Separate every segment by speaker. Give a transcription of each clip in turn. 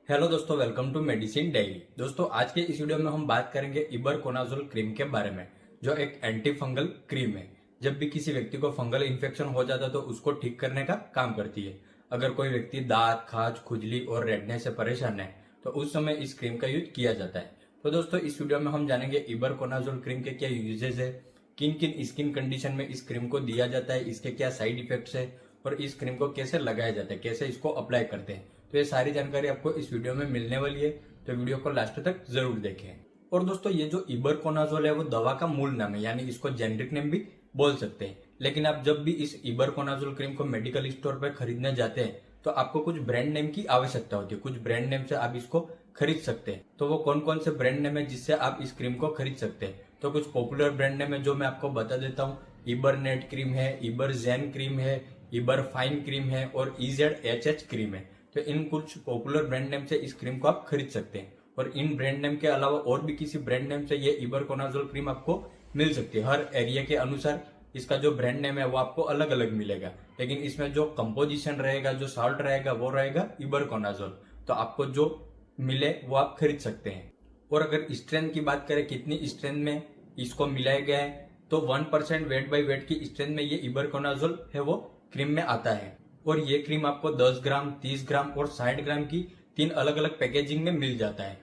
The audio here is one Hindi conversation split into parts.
Speaker 1: हेलो दोस्तों, वेलकम टू मेडिसिन डायरी। दोस्तों, आज के इस वीडियो में हम बात करेंगे इबरकोनाजोल क्रीम के बारे में, जो एक एंटी फंगल क्रीम है। जब भी किसी व्यक्ति को फंगल इन्फेक्शन हो जाता है तो उसको ठीक करने का काम करती है। अगर कोई व्यक्ति दांत, खाज, खुजली और रेडनेस से परेशान है तो उस समय इस क्रीम का यूज किया जाता है। तो दोस्तों, इस वीडियो में हम जानेंगे इबरकोनाजोल क्रीम के क्या यूजेज है, किन किन स्किन कंडीशन में इस क्रीम को दिया जाता है, इसके क्या साइड इफेक्ट्स है और इस क्रीम को कैसे लगाया जाता है, कैसे इसको अप्लाई करते हैं। तो ये सारी जानकारी आपको इस वीडियो में मिलने वाली है, तो वीडियो को लास्ट तक जरूर देखें। और दोस्तों, ये जो इबरकोनाजोल है वो दवा का मूल नाम है, यानी इसको जेनरिक नेम भी बोल सकते हैं। लेकिन आप जब भी इस इबरकोनाजोल क्रीम को मेडिकल स्टोर पर खरीदने जाते हैं तो आपको कुछ ब्रांड नेम की आवश्यकता होती है। कुछ ब्रांड नेम से आप इसको खरीद सकते हैं। तो वो कौन कौन से ब्रांड नेम है जिससे आप इस क्रीम को खरीद सकते हैं? तो कुछ पॉपुलर ब्रांड नेम है जो मैं आपको बता देता हूँ। इबरनेट क्रीम है, इबरजेन क्रीम है, इबरफाइन क्रीम है और EZHH क्रीम है। तो इन कुछ पॉपुलर ब्रांड नेम से इस क्रीम को आप खरीद सकते हैं। और इन ब्रांड नेम के अलावा और भी किसी ब्रांड नेम से ये इबरकोनाजोल क्रीम आपको मिल सकती है। हर एरिया के अनुसार इसका जो ब्रांड नेम है वो आपको अलग अलग मिलेगा, लेकिन इसमें जो कंपोजिशन रहेगा, जो साल्ट रहेगा, वो रहेगा इबरकोनाजोल। तो आपको जो मिले वो आप खरीद सकते हैं। और अगर स्ट्रेंथ की बात करें, कितनी स्ट्रेंथ में इसको मिलाया गया है, तो 1% वेट बाई वेट की स्ट्रेंथ में ये इबरकोनाजोल है वो क्रीम में आता है। और ये क्रीम आपको 10 ग्राम, 30 ग्राम और 60 ग्राम की 3 अलग अलग पैकेजिंग में मिल जाता है।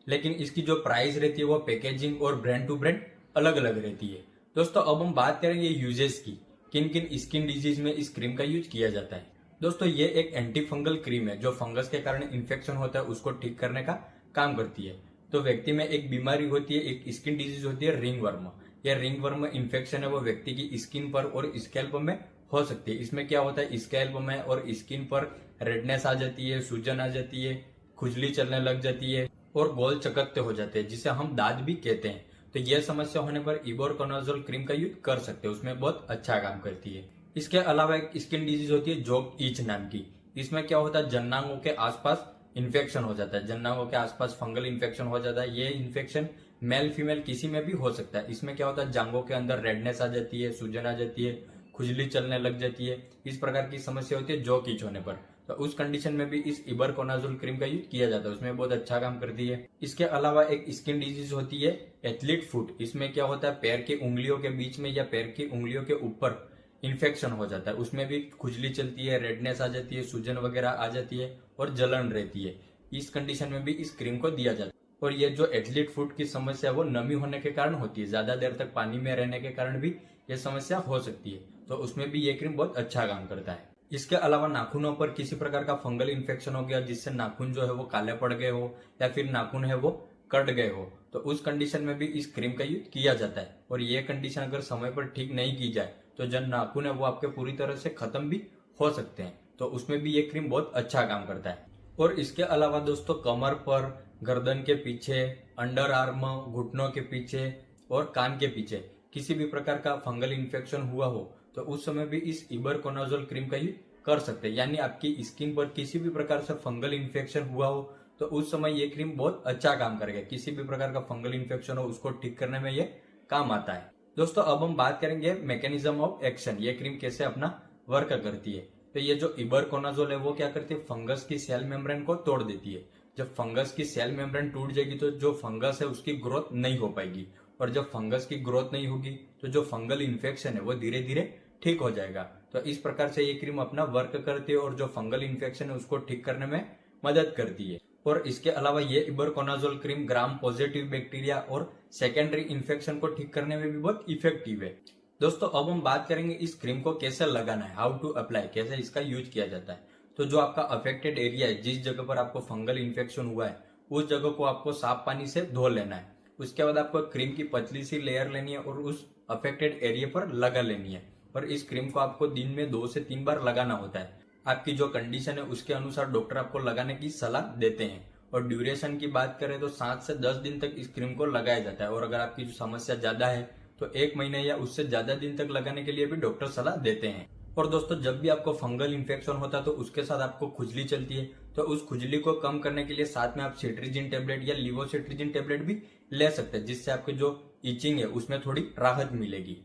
Speaker 1: लेकिन इसकी जो प्राइस रहती है वो पैकेजिंग और ब्रांड टू ब्रांड अलग अलग रहती है। दोस्तों, अब हम बात करेंगे यूजेस की, किन किन स्किन डिजीज में इस क्रीम का यूज किया जाता है। दोस्तों, ये एक एंटी फंगल क्रीम है जो फंगस के कारण इन्फेक्शन होता है उसको ठीक करने का काम करती है। तो व्यक्ति में एक बीमारी होती है, एक स्किन डिजीज होती है रिंगवर्म। यह रिंगवर्म इन्फेक्शन है वो व्यक्ति की स्किन पर और स्कैल्प में हो सकती है। इसमें क्या होता है, स्कैल्प में और स्किन पर रेडनेस आ जाती है, सूजन आ जाती है, खुजली चलने लग जाती है और गोल चकत्ते हो जाते हैं, जिसे हम दाद भी कहते हैं। तो यह समस्या होने पर इबरकोनाजोल क्रीम का यूज कर सकते हैं, उसमें बहुत अच्छा काम करती है। इसके अलावा एक स्किन डिजीज होती है जॉब ईच नाम की। इसमें क्या होता है, जन्नांगों के आसपास इन्फेक्शन हो जाता है, जन्नांगों के आसपास फंगल इन्फेक्शन हो जाता है। ये इन्फेक्शन मेल फीमेल किसी में भी हो सकता है। इसमें क्या होता है, जांघों के अंदर रेडनेस आ जाती है, सूजन आ जाती है, खुजली चलने लग जाती है। इस प्रकार की समस्या होती है जॉ कीच होने पर। तो उस कंडीशन में भी इस इबरकोनाजोल क्रीम का यूज किया जाता है, उसमें बहुत अच्छा काम करती है। इसके अलावा एक स्किन डिजीज होती है एथलीट फुट। इसमें क्या होता है, पैर की उंगलियों के बीच में या पैर की उंगलियों के ऊपर इन्फेक्शन हो जाता है। उसमें भी खुजली चलती है, रेडनेस आ जाती है, सूजन वगैरह आ जाती है और जलन रहती है। इस कंडीशन में भी इस क्रीम को दिया जाता है। और ये जो एथलीट फुट की समस्या वो नमी होने के कारण होती है, ज्यादा देर तक पानी में रहने के कारण भी ये समस्या हो सकती है। तो उसमें भी ये क्रीम बहुत अच्छा काम करता है। इसके अलावा नाखूनों पर किसी प्रकार का फंगल इन्फेक्शन हो गया जिससे नाखून जो है वो काले पड़ गए हो या फिर नाखून है वो कट गए हो, तो उस कंडीशन में भी इस क्रीम का यूज किया जाता है। और ये कंडीशन अगर समय पर ठीक नहीं की जाए तो जो नाखून है वो आपके पूरी तरह से खत्म भी हो सकते हैं। तो उसमें भी ये क्रीम बहुत अच्छा काम करता है। और इसके अलावा दोस्तों, कमर पर, गर्दन के पीछे, अंडर आर्म, घुटनों के पीछे और कान के पीछे किसी भी प्रकार का फंगल इन्फेक्शन हुआ हो तो उस समय भी इस इबरकोनाजोल क्रीम का यूज कर सकते हैं। यानी आपकी स्किन पर किसी भी प्रकार से फंगल इन्फेक्शन हुआ हो तो उस समय ये क्रीम बहुत अच्छा काम करेगा। किसी भी प्रकार का फंगल इन्फेक्शन हो उसको ठीक करने में ये काम आता है। दोस्तों, अब हम बात करेंगे मैकेनिज्म ऑफ एक्शन, ये क्रीम कैसे अपना वर्क करती है। तो ये जो इबरकोनाजोल है वो क्या करती है, फंगस की सेल मेम्ब्रेन को तोड़ देती है। जब फंगस की सेल मेम्ब्रेन टूट जाएगी तो जो फंगस है उसकी ग्रोथ नहीं हो पाएगी। और जब फंगस की ग्रोथ नहीं होगी तो जो फंगल इन्फेक्शन है वो धीरे धीरे ठीक हो जाएगा। तो इस प्रकार से ये क्रीम अपना वर्क करती है और जो फंगल इन्फेक्शन है उसको ठीक करने में मदद करती है। और इसके अलावा ये eberconazole cream gram positive bacteria और सेकेंडरी इन्फेक्शन को ठीक करने में भी बहुत इफेक्टिव है। दोस्तों, अब हम बात करेंगे इस क्रीम को कैसे लगाना है, हाउ टू अप्लाई, कैसे इसका यूज किया जाता है। तो जो आपका अफेक्टेड एरिया है, जिस जगह पर आपको फंगल इन्फेक्शन हुआ है, उस जगह को आपको साफ पानी से धो लेना है। उसके बाद आपको क्रीम की पतली सी लेयर लेनी है और उस अफेक्टेड एरिया पर लगा लेनी है। और इस क्रीम को आपको दिन में 2 से 3 बार लगाना होता है। आपकी जो कंडीशन है उसके अनुसार डॉक्टर आपको लगाने की सलाह देते हैं। और ड्यूरेशन की बात करें तो 7 से 10 दिन तक इस क्रीम को लगाया जाता है। और अगर आपकी जो समस्या ज्यादा है तो 1 महीने या उससे ज्यादा दिन तक लगाने के लिए भी डॉक्टर सलाह देते हैं। और दोस्तों, जब भी आपको फंगल इन्फेक्शन होता है तो उसके साथ आपको खुजली चलती है, तो उस खुजली को कम करने के लिए साथ में आप सिट्रीजिन टेबलेट या लिवोसिट्रीजिन टेबलेट भी ले सकते हैं, जिससे आपकी जो इचिंग है उसमें थोड़ी राहत मिलेगी।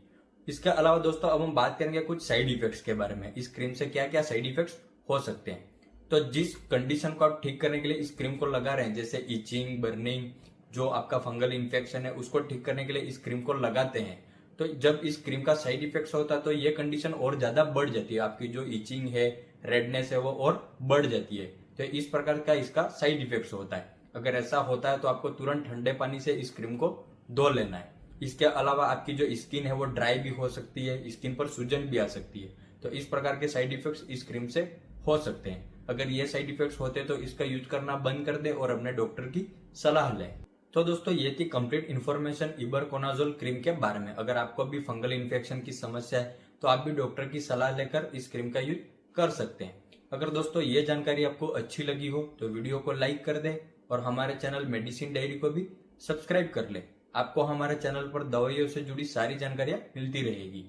Speaker 1: इसके अलावा दोस्तों, अब हम बात करेंगे कुछ साइड इफेक्ट्स के बारे में। इस क्रीम से क्या क्या साइड इफेक्ट्स हो सकते हैं। तो जिस कंडीशन को आप ठीक करने के लिए इस क्रीम को लगा रहे हैं, जैसे इचिंग, बर्निंग, जो आपका फंगल इन्फेक्शन है उसको ठीक करने के लिए इस क्रीम को लगाते हैं, तो जब इस क्रीम का साइड इफेक्ट होता है तो ये कंडीशन और ज्यादा बढ़ जाती है, आपकी जो इचिंग है, रेडनेस है, वो और बढ़ जाती है। तो इस प्रकार का इसका साइड इफेक्ट होता है। अगर ऐसा होता है तो आपको तुरंत ठंडे पानी से इस क्रीम को धो लेना है। इसके अलावा आपकी जो स्किन है वो ड्राई भी हो सकती है, स्किन पर सूजन भी आ सकती है। तो इस प्रकार के साइड इफेक्ट्स इस क्रीम से हो सकते हैं। अगर ये साइड इफेक्ट्स होते हैं तो इसका यूज करना बंद कर दे और अपने डॉक्टर की सलाह लें। तो दोस्तों ये थी कंप्लीट इन्फॉर्मेशन इबरकोनाजोल क्रीम के बारे में। अगर आपको भी फंगल इन्फेक्शन की समस्या है तो आप भी डॉक्टर की सलाह लेकर इस क्रीम का यूज कर सकते हैं। अगर दोस्तों ये जानकारी आपको अच्छी लगी हो तो वीडियो को लाइक कर दें और हमारे चैनल मेडिसिन डायरी को भी सब्सक्राइब कर ले। आपको हमारे चैनल पर दवाइयों से जुड़ी सारी जानकारियां मिलती रहेगी।